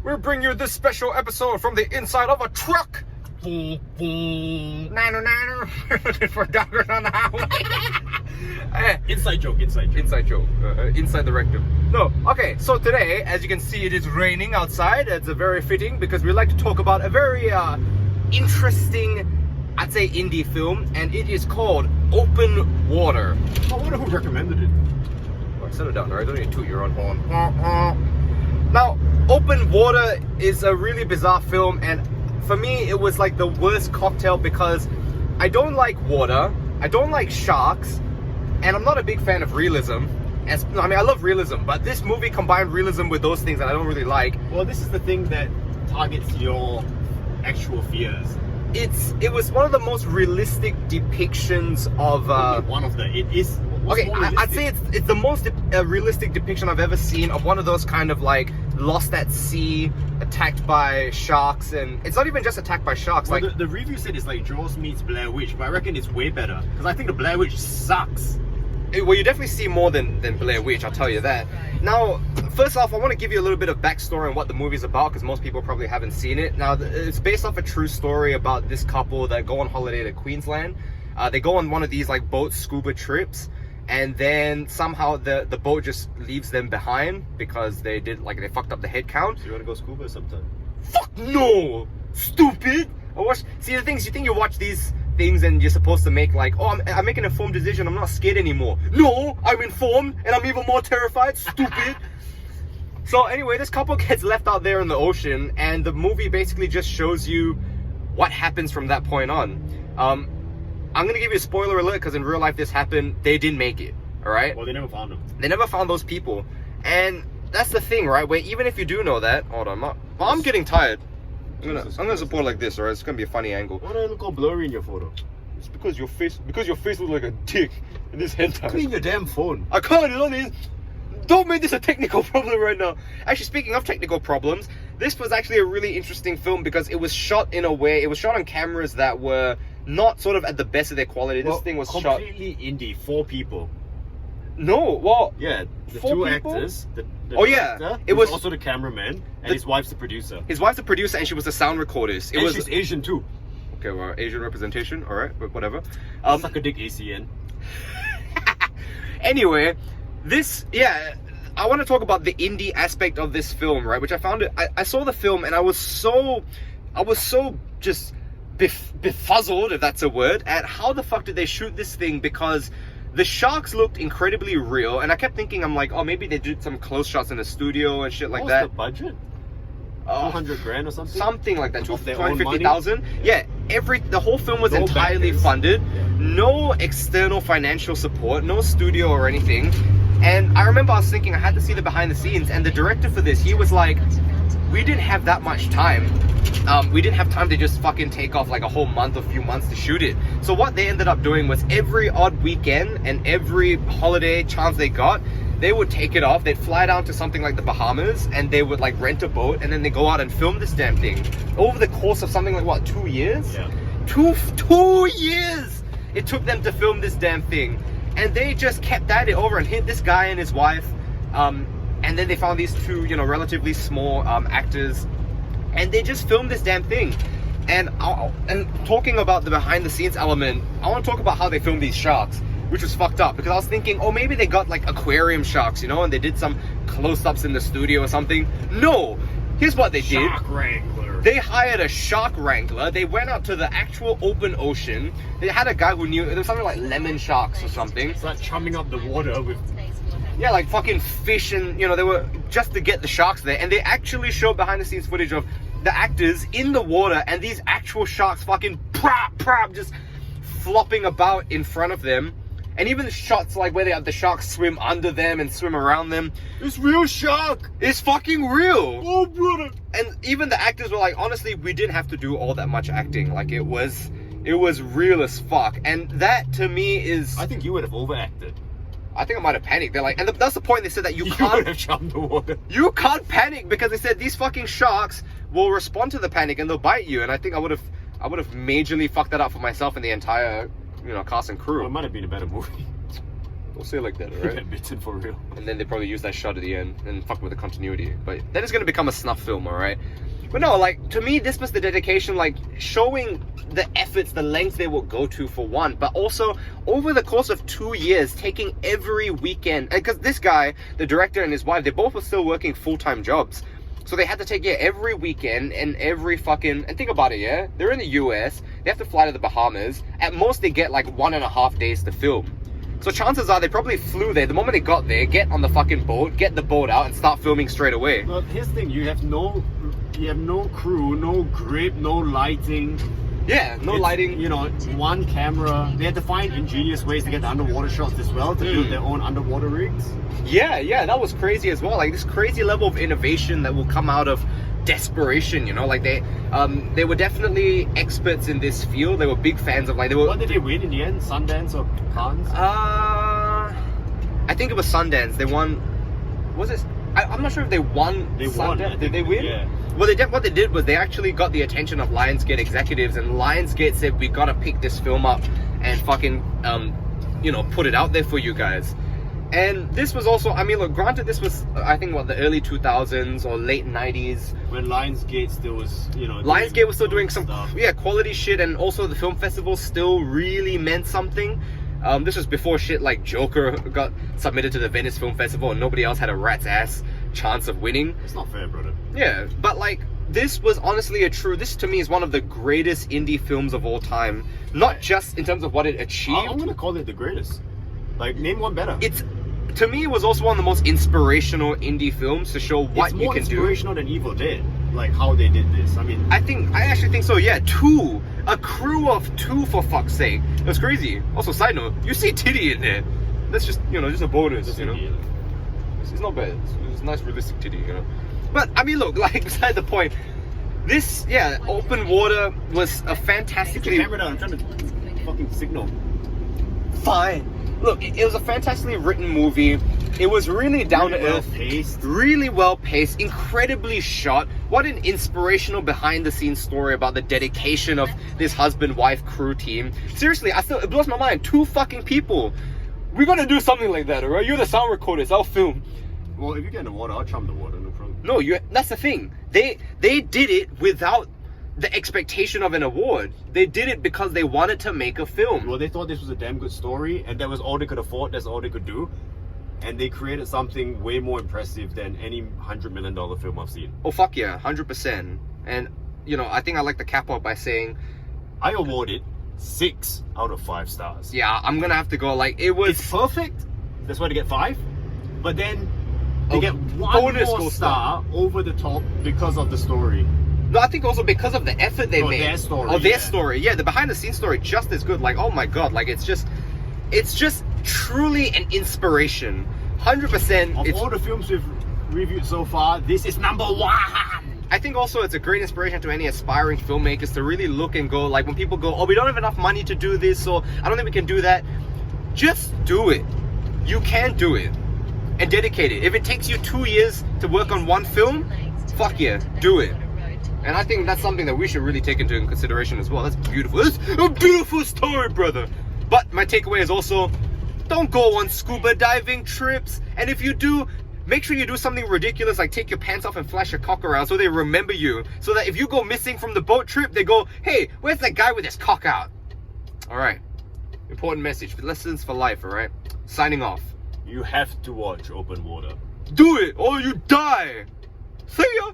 we bring you this special episode from the inside of a truck. Nano. For doggers on the highway. Inside joke. Inside the rectum. No, okay, so today, as you can see, it is raining outside. It's very fitting because we like to talk about a very interesting, I'd say, indie film, and it is called Open Water. I wonder who recommended it. Oh, settle down, alright? Don't need to toot your own horn. Now, Open Water is a really bizarre film, and for me, it was like the worst cocktail because I don't like water, I don't like sharks, and I'm not a big fan of realism. I mean, I love realism, but this movie combined realism with those things that I don't really like. Well, this is the thing that targets your actual fears. It was one of the most realistic depictions of I'd say it's the most realistic depiction I've ever seen of one of those kind of like lost at sea, attacked by sharks, and it's not even just attacked by sharks. Well, like the review said it's like Jaws meets Blair Witch, but I reckon it's way better because I think the Blair Witch sucks. Well, you definitely see more than Blair Witch, I'll tell you that. Now, first off, I want to give you a little bit of backstory on what the movie's about, because most people probably haven't seen it. Now, it's based off a true story about this couple that go on holiday to Queensland. They go on one of these like boat scuba trips, and then somehow the boat just leaves them behind because they fucked up the head count. So you want to go scuba sometime? Fuck no! Stupid! See, the things, you think you watch these things and you're supposed to make like, oh, I'm making an informed decision, I'm not scared anymore. No, I'm informed and I'm even more terrified. Stupid. So anyway, this couple gets left out there in the ocean, and the movie basically just shows you what happens from that point on. I'm gonna give you a spoiler alert because in real life this happened. They didn't make it, all right? Well, they never found them. They never found those people, and that's the thing, right? Where even if you do know that, hold on, I'm getting tired. I'm gonna support like this, alright? It's gonna be a funny angle. Why do I look all blurry in your photo? It's because your face looks like a dick in this hentai. Clean your damn phone. I can't, it's on this. Don't make this a technical problem right now. Actually, speaking of technical problems, this was actually a really interesting film because it was shot in a way, it was shot on cameras that were not sort of at the best of their quality. This thing was shot completely indie, 4 people. No, well, yeah, the 4 two people? actors. The Yeah, it was also the cameraman, and his wife's the producer. His wife's the producer, and she was the sound recordist. She's Asian too. Okay, well, Asian representation, all right, but whatever. Suck a dick, ACN. Anyway, I want to talk about the indie aspect of this film, right? Which I found I saw the film and I was so just befuzzled, if that's a word, at how the fuck did they shoot this thing, because the sharks looked incredibly real, and I kept thinking, I'm like, oh, maybe they did some close shots in the studio and shit like that. What was the budget? 200 grand or something? Something like that, 250,000. Yeah, the whole film was entirely funded. No external financial support, no studio or anything. And I remember I was thinking I had to see the behind the scenes, and the director for this, he was like, we didn't have that much time. We didn't have time to just fucking take off like a whole month or few months to shoot it. So what they ended up doing was every odd weekend and every holiday chance they got, they would take it off. They'd fly down to something like the Bahamas, and they would like rent a boat, and then they go out and film this damn thing over the course of something like what, 2 years? Yeah. 2 years it took them to film this damn thing, and they just kept at it over and hit this guy and his wife, and then they found these two, relatively small actors, and they just filmed this damn thing. And talking about the behind the scenes element, I want to talk about how they filmed these sharks, which was fucked up, because I was thinking, oh, maybe they got like aquarium sharks, and they did some close-ups in the studio or something. No, here's what they did. Shark wrangler. They hired a shark wrangler. They went out to the actual open ocean. They had a guy who knew, there was something like lemon sharks or something. It's like chumming up the water with... Yeah, like fucking fish, and they were just to get the sharks there. And they actually showed behind the scenes footage of the actors in the water, and these actual sharks fucking just flopping about in front of them. And even the shots like where they have the sharks swim under them and swim around them. It's real shark! It's fucking real! Oh, brother! And even the actors were like, honestly, we didn't have to do all that much acting. Like, it was real as fuck. And that, to me, is... I think you would have overacted. I think I might have panicked. They're like, and that's the point. They said that you can't... would have jumped the water. You can't panic, because they said these fucking sharks will respond to the panic and they'll bite you. And I think I would have majorly fucked that up for myself and the entire, cast and crew. Well, it might have been a better movie. Don't say it like that, You alright? get bitten for real. And then they probably use that shot at the end and fuck with the continuity. But then it's gonna become a snuff film, alright? But no, like, to me, this was the dedication, like, showing the efforts, the lengths they will go to for one, but also over the course of 2 years, taking every weekend, because this guy, the director and his wife, they both were still working full-time jobs. So they had to take, every weekend and every fucking, and think about it, they're in the US, they have to fly to the Bahamas, at most they get like 1.5 days to film. So chances are they probably flew there. The moment they got there, get on the fucking boat, get the boat out, and start filming straight away. Well, here's the thing: you have no crew, no grip, no lighting. Yeah, no lighting. You know, one camera. They had to find ingenious ways to get the underwater shots as well to build their own underwater rigs. Yeah, that was crazy as well. Like this crazy level of innovation that will come out of desperation. You know, like they were definitely experts in this field. They were big fans of like they were. What did they win in the end? Sundance or Cannes? I think it was Sundance. They won. Was it? I'm not sure if they won. They Sundance. won. Did they win? Yeah. Well, what they did was they actually got the attention of Lionsgate executives, and Lionsgate said, we gotta pick this film up and fucking, put it out there for you guys. And this was also, I mean, look, granted, this was, I think, the early 2000s or late 90s. When Lionsgate still was, Lionsgate was still doing some, stuff. Quality shit, and also the film festival still really meant something. This was before shit like Joker got submitted to the Venice Film Festival and nobody else had a rat's ass chance of winning. It's not fair, brother. Yeah, but like, this was honestly this to me is one of the greatest indie films of all time. Not just in terms of what it achieved. I'm gonna call it the greatest. Like, name one better. To me, it was also one of the most inspirational indie films to show what you can do. It's more inspirational than Evil Dead, like how they did this. I mean, I actually think so. Yeah, 2, a crew of 2 for fuck's sake. It was crazy. Also, side note, you see titty in there. That's just just a bonus. It's not bad. It's a nice realistic titty, But I mean, look, like beside the point. This, Open Water was a fantastically. Camera down. I'm trying to fucking signal. Fine. Look, it was a fantastically written movie. It was really down to earth, really well paced, incredibly shot. What an inspirational behind the scenes story about the dedication of this husband-wife crew team. Seriously, it blows my mind. 2 fucking people. We're gonna do something like that, alright? You're the sound recorders. I'll film. Well, if you get in the water, I'll chum the water. No problem. No, that's the thing. They did it without the expectation of an award. They did it because they wanted to make a film. Well, they thought this was a damn good story, and that was all they could afford. That's all they could do, and they created something way more impressive than any $100 million film I've seen. Oh fuck yeah, 100%. And I think I like to cap off by saying, I awarded 6 out of 5 stars. Yeah, I'm gonna have to go. Like, it was. It's perfect. That's why they get 5, but then they get one bonus more star over the top because of the story. No, I think also because of the effort they made. Their story. Oh, their story. Yeah, the behind the scenes story just as good. Like, oh my god, like it's just truly an inspiration. 100%. Of all the films we've reviewed so far, this is number 1. I think also it's a great inspiration to any aspiring filmmakers to really look and go, like when people go, oh, we don't have enough money to do this, or I don't think we can do that. Just do it. You can do it. And dedicate it. If it takes you 2 years to work on one film, fuck yeah, do it. And I think that's something that we should really take into consideration as well. That's beautiful. That's a beautiful story, brother. But my takeaway is also, don't go on scuba diving trips. And if you do, make sure you do something ridiculous, like take your pants off and flash your cock around so they remember you. So that if you go missing from the boat trip, they go, hey, where's that guy with his cock out? All right. Important message. Lessons for life, all right? Signing off. You have to watch Open Water. Do it or you die. See ya.